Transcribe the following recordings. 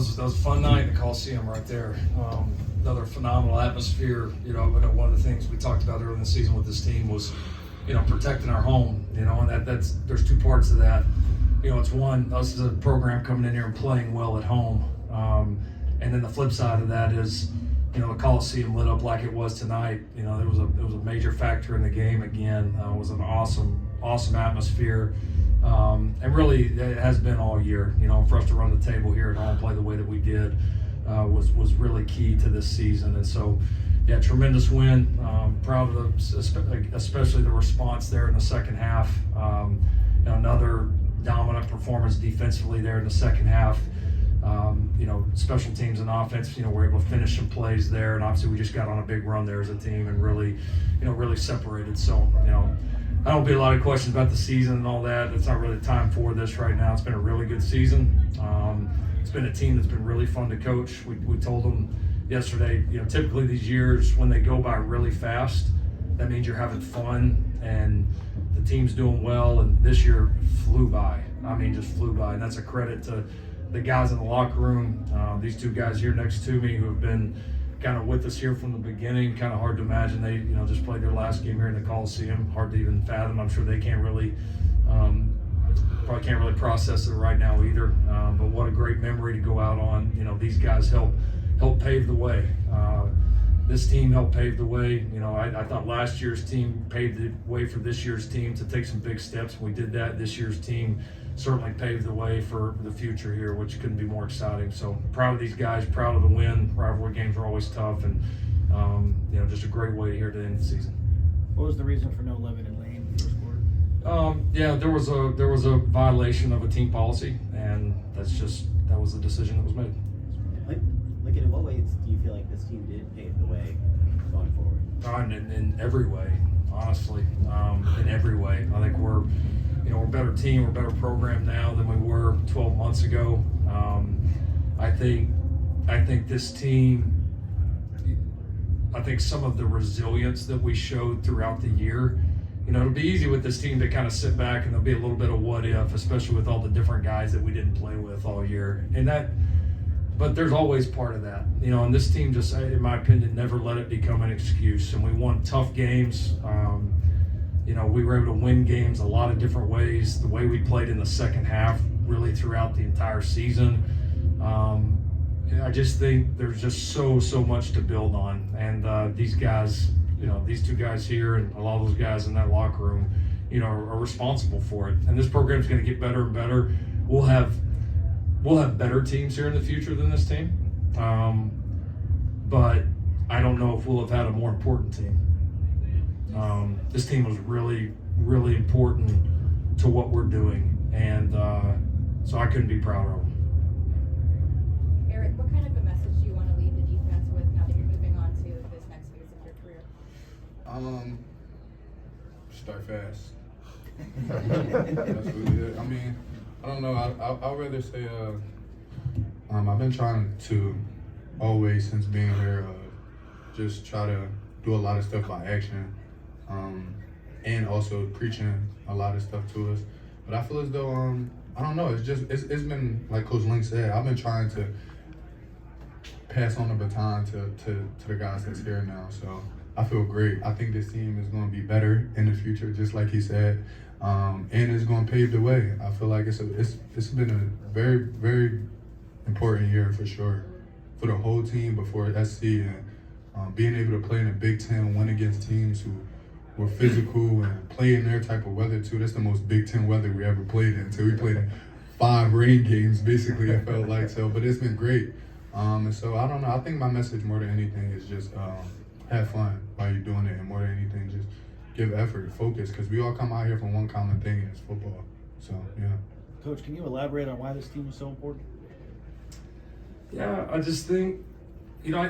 That was a fun night in the Coliseum right there. Another phenomenal atmosphere. You know, one of the things we talked about earlier in the season with this team was, you know, protecting our home. You know, and there's two parts to that. You know, it's one, us as a program coming in here and playing well at home, and then the flip side of that is, you know, the Coliseum lit up like it was tonight. You know, it was a major factor in the game again. It was an awesome atmosphere. And really, it has been all year. You know, for us to run the table here at home, play the way that we did, was really key to this season. And so, yeah, tremendous win. Proud of especially the response there in the second half. You know, another dominant performance defensively there in the second half. You know, special teams and offense, you know, we're able to finish some plays there, and obviously we just got on a big run there as a team and really separated. So, you know, I don't be a lot of questions about the season and all that. It's not really time for this right now. It's been a really good season. It's been a team that's been really fun to coach. We told them yesterday, you know, typically these years when they go by really fast, that means you're having fun and the team's doing well, and this year flew by. I mean, just flew by, and that's a credit to the guys in the locker room. These two guys here next to me who have been kind of with us here from the beginning. Kind of hard to imagine they, you know, just played their last game here in the Coliseum. Hard to even fathom. I'm sure they can't really, probably can't really process it right now either. But what a great memory to go out on. You know, these guys help pave the way. This team helped pave the way. You know, I thought last year's team paved the way for this year's team to take some big steps. We did that. This year's team certainly paved the way for the future here, which couldn't be more exciting. So proud of these guys, proud of the win. Rivalry games are always tough, and you know, just a great way here to end the season. What was the reason for no limited lane first quarter? Yeah, there was a violation of a team policy, and that was the decision that was made. Like in what ways do you feel like this team did pave the way going forward? In every way, honestly, in every way. I think we're a better team, we're a better program now than we were 12 months ago. I think this team, I think some of the resilience that we showed throughout the year, you know, it'll be easy with this team to kind of sit back and there'll be a little bit of what if, especially with all the different guys that we didn't play with all year. But there's always part of that, you know, and this team just, in my opinion, never let it become an excuse. And we won tough games. You know, we were able to win games a lot of different ways. The way we played in the second half, really throughout the entire season. I just think there's just so much to build on. And these guys, you know, these two guys here and a lot of those guys in that locker room, you know, are responsible for it. And this program's going to get better and better. We'll have better teams here in the future than this team. But I don't know if we'll have had a more important team. This team was really, really important to what we're doing, and so I couldn't be prouder of them. Eric, what kind of a message do you want to leave the defense with now that you're moving on to this next phase of your career? Start fast. That's really it. I mean, I don't know. I'd rather say I've been trying to always, since being here, just try to do a lot of stuff by action. And also preaching a lot of stuff to us. But I feel as though, I don't know, it's been, like Coach Link said, I've been trying to pass on the baton to the guys that's here now. So I feel great. I think this team is going to be better in the future, just like he said, and it's going to pave the way. I feel like it's been a very, very important year for sure for the whole team, but for SC, and being able to play in the Big Ten, win against teams who were physical and play in their type of weather too. That's the most Big Ten weather we ever played in. So we played in 5 rain games, basically, it felt like. So, but it's been great. And so I don't know. I think my message more than anything is just have fun while you're doing it, and more than anything, just give effort, focus, because we all come out here for one common thing, and it's football. So, yeah. Coach, can you elaborate on why this team is so important? Yeah, I just think, you know,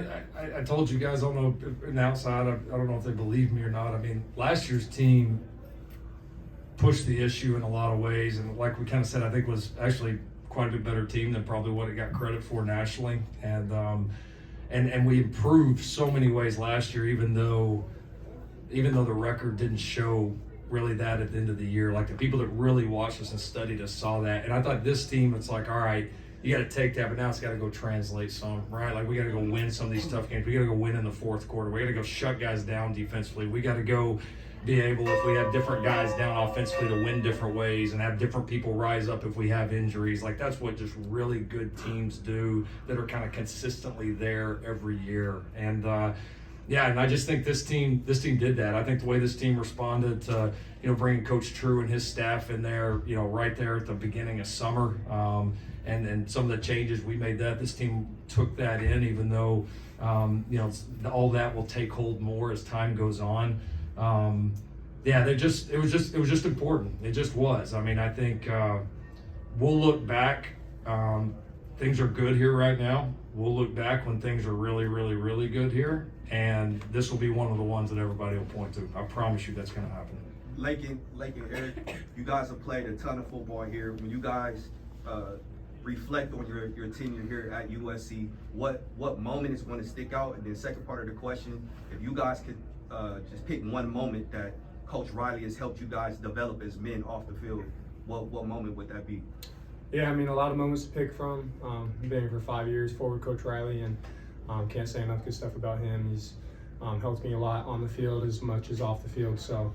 I told you guys, I don't know, on the outside, I don't know if they believe me or not. I mean, last year's team pushed the issue in a lot of ways, and like we kind of said, I think was actually quite a bit better team than probably what it got credit for nationally. And we improved so many ways last year, even though the record didn't show really that at the end of the year. Like the people that really watched us and studied us saw that. And I thought this team, it's like, all right, you got to take that, but now it's got to go translate some, right? Like we got to go win some of these tough games. We got to go win in the fourth quarter. We got to go shut guys down defensively. We got to go be able, if we have different guys down offensively, to win different ways and have different people rise up if we have injuries. Like that's what just really good teams do that are kind of consistently there every year. And yeah, and I just think this team did that. I think the way this team responded to, bringing Coach True and his staff in there, right there at the beginning of summer, and some of the changes we made, this team took that in, even though, all that will take hold more as time goes on. Yeah, it was just important. It just was. I mean, I think we'll look back. Things are good here right now. We'll look back when things are really, really, really good here, and this will be one of the ones that everybody will point to. I promise you that's going to happen. Lake and Eric, you guys have played a ton of football here. When you guys reflect on your tenure here at USC, what moment is going to stick out? And then second part of the question, if you guys could just pick one moment that Coach Riley has helped you guys develop as men off the field, what moment would that be? Yeah, I mean, a lot of moments to pick from. Been here for 5 years, forward Coach Riley, and can't say enough good stuff about him. He's helped me a lot on the field as much as off the field, so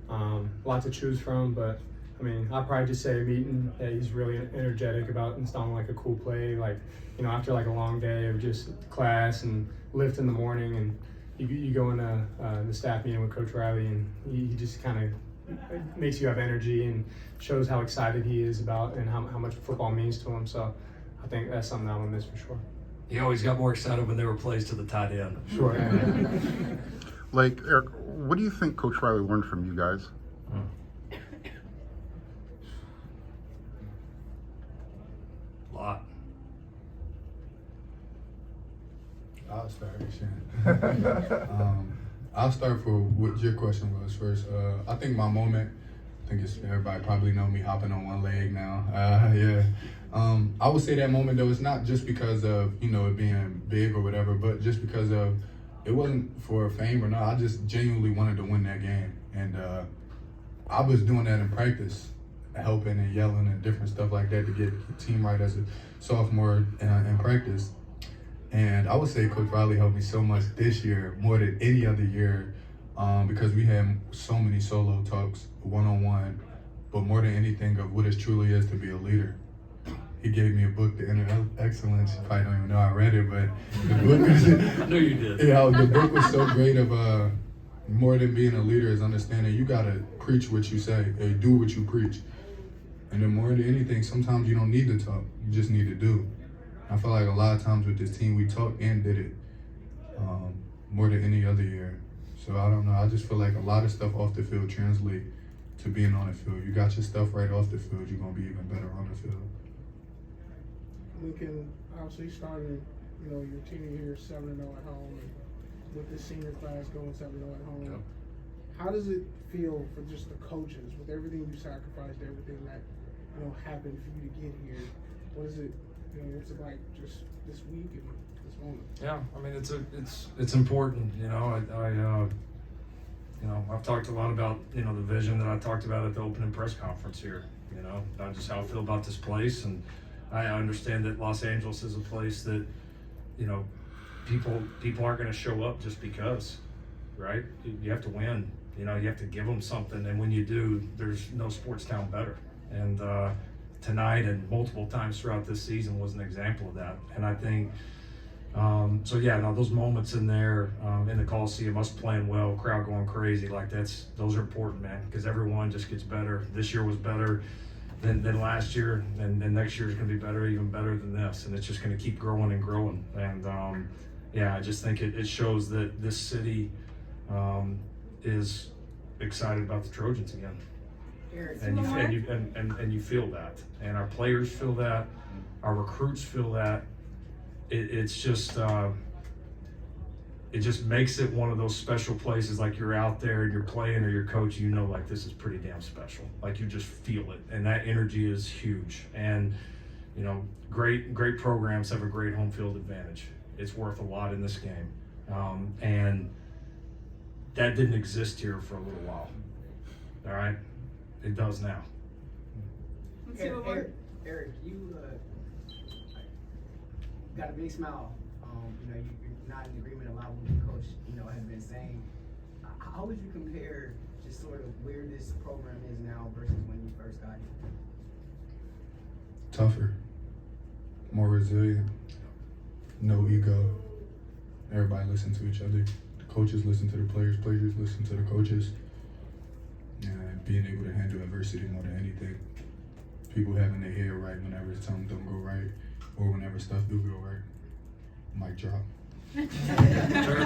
a lot to choose from. But I mean, I'd probably just say a meeting that he's really energetic about installing like a cool play, like after like a long day of just class and lift in the morning, and you go into the staff meeting with Coach Riley, and he just kind of makes you have energy and shows how excited he is about and how much football means to him. So I think that's something I'm gonna miss for sure. He always got more excited when there were plays to the tight end. Sure. Like, Eric, what do you think Coach Riley learned from you guys? A lot. I'll start, Shannon. I'll start for what your question was first. I think my moment, everybody probably know me hopping on one leg now. Yeah. I would say that moment though, it's not just because of, it being big or whatever, but just because of, it wasn't for fame or not. I just genuinely wanted to win that game. And I was doing that in practice, helping and yelling and different stuff like that to get the team right as a sophomore in practice. And I would say Coach Riley helped me so much this year, more than any other year, because we had so many solo talks, one-on-one, but more than anything of what it truly is to be a leader. He gave me a book, The Inner Excellence. You probably don't even know I read it, but the book was... I knew you did. Yeah, the book was so great of more than being a leader is understanding you got to preach what you say, and do what you preach. And then more than anything, sometimes you don't need to talk, you just need to do. I feel like a lot of times with this team, we talked and did it more than any other year. So I don't know. I just feel like a lot of stuff off the field translate to being on the field. You got your stuff right off the field, you're going to be even better on the field. Lincoln obviously started, your tenure here 7-0 at home, and with the senior class going 7-0 at home. Yep. How does it feel for just the coaches with everything you sacrificed, everything that happened for you to get here? What is it? What's it like just this week and this moment? Yeah, I mean it's important. I've talked a lot about the vision that I talked about at the opening press conference here. Not just how I feel about this place, and I understand that Los Angeles is a place that people aren't going to show up just because, right? You have to win. You have to give them something, and when you do, there's no sports town better. And tonight and multiple times throughout this season was an example of that. And I think, those moments in there, in the Coliseum, us playing well, crowd going crazy, those are important, man, because everyone just gets better. This year was better than last year, and next year is going to be better, even better than this. And it's just going to keep growing and growing. And I just think it shows that this city is excited about the Trojans again. And you feel that, and our players feel that, our recruits feel that. It's just it just makes it one of those special places. Like you're out there and you're playing, or you're coaching, this is pretty damn special. Like you just feel it, and that energy is huge. And great programs have a great home field advantage. It's worth a lot in this game, and that didn't exist here for a little while. All right. It does now. Eric, you got a big smile. You know, you're not in agreement a lot with what the coach, you know, has been saying. How would you compare just sort of where this program is now versus when you first got here? Tougher, more resilient, no ego. Everybody listen to each other. The coaches listen to the players, players listen to the coaches. And being able to handle adversity more than anything. People having their head right whenever something don't go right, or whenever stuff do go right. Mic drop. Fair enough.